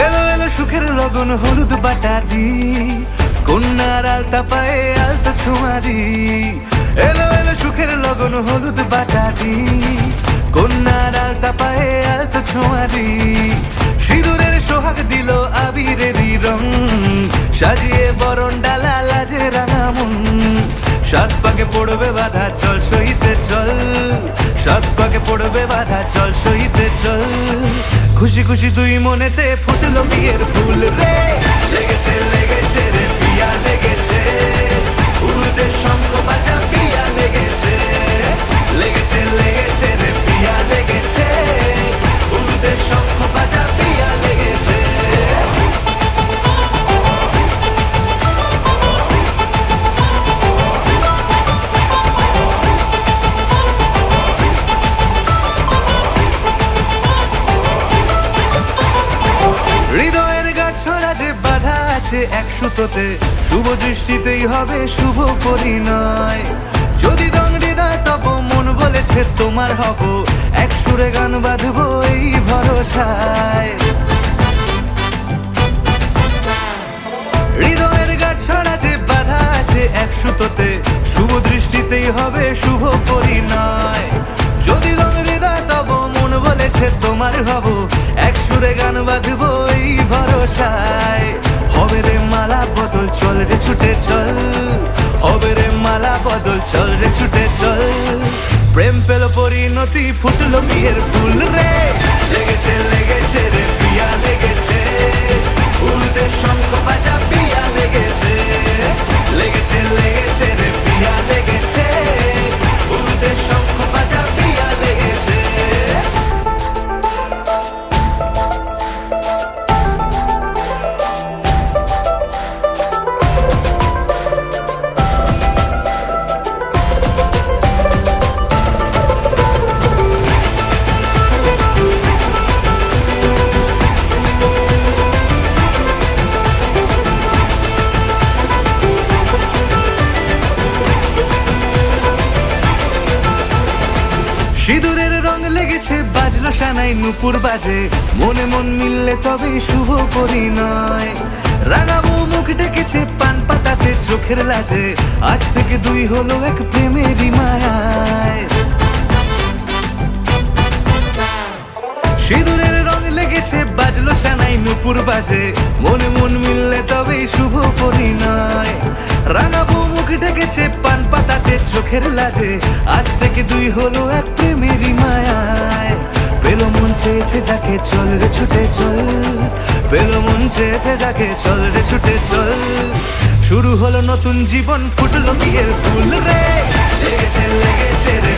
এলো এলো সুখের লগন হলুদ বাটা দি, কন্যার আলতা পায়ে আলতা ছোঁয়া দি। এলো এলো সুখের লগন হলুদ বাটা দি, কন্যার আলতা পায়ে আলতা ছোঁয়া দি। সিঁদুরের সোহাগ দিল আবিরেরই রং, সাজিয়ে বরণ ডালা লাজে রাঙা মন। সাত পাকে পড়বে বাধা চল সইতে চল, সাত পাকে পড়বে বাধা চল সইতে চল। খুশি খুশি দুই মনেতে ফুটলো বিয়ের ফুল রে, লেগেছে লেগেছে রে পিয়া লেগেছে, উড়তে শঙ্খ বাজা পিয়া লেগেছে। লেগেছে লেগেছে রে পিয়া লেগেছে, উড়তে শঙ্খ বাজা পিয়া লেগেছে। হৃদয়ের গাছড়া যে বাধা আছে এক সুতোতে, শুভ দৃষ্টিতেই হবে শুভ পরিণয়। যদি দংড়ি দেয় তব মন বলেছে তোমার হব, এক সুরে গান বাঁধবো এই ভরসায়। হৃদয়ের গাছড়া যে বাধা আছে এক সুতোতে, শুভ দৃষ্টিতেই হবে শুভ পরিণয়। যদি দংড়ি দেয় তব মন বলেছে তোমার হব, এক সুরে গান বাঁধবো এই ভরসায়। হবে রে মালা বদল চল রে ছুটে চল, হবে রে মালা বদল চল রে ছুটে চল। প্রেম পেল পরিণতি ফুটলো বিয়ের ফুল রে, লেগেছে লেগেছে রে পিয়া লেগেছে, উড়তে শঙ্খ বাজা পিয়া লেগেছে। লেগেছে লেগেছে রে পিয়া লেগেছে, উড়তে শঙ্খ বাজা পিয়া লেগেছে। সিঁদুরের রং লেগেছে বাজলো সানাই নুপুর বাজে, মনে মন মিললে তবে শুভ পরিণয়। রাঙাবো মুখ ডেকেছে পান পাতাতে চোখের লাজে, আজ থেকে দুই হলো এক প্রেমেরই মায়ায়। সিঁদুরের রং লেগেছে বাজলো সানাই নুপুর বাজে, মনে মন মিললে তবে শুভ পরিণয়। রাঙাবো মুখ ডেকেছে পান পাতাতে চোখের লাজে, আজ থেকে দুই হলো এক প্রেমেরই মায়ায়। পেলো মন চেয়েছে যাকে চল রে ছুটে চল, পেলো মন চেয়েছে যাকে চল রে ছুটে চল। শুরু হলো নতুন জীবন ফুটলো বিয়ের ফুল রে, লেগেছে লেগেছে রে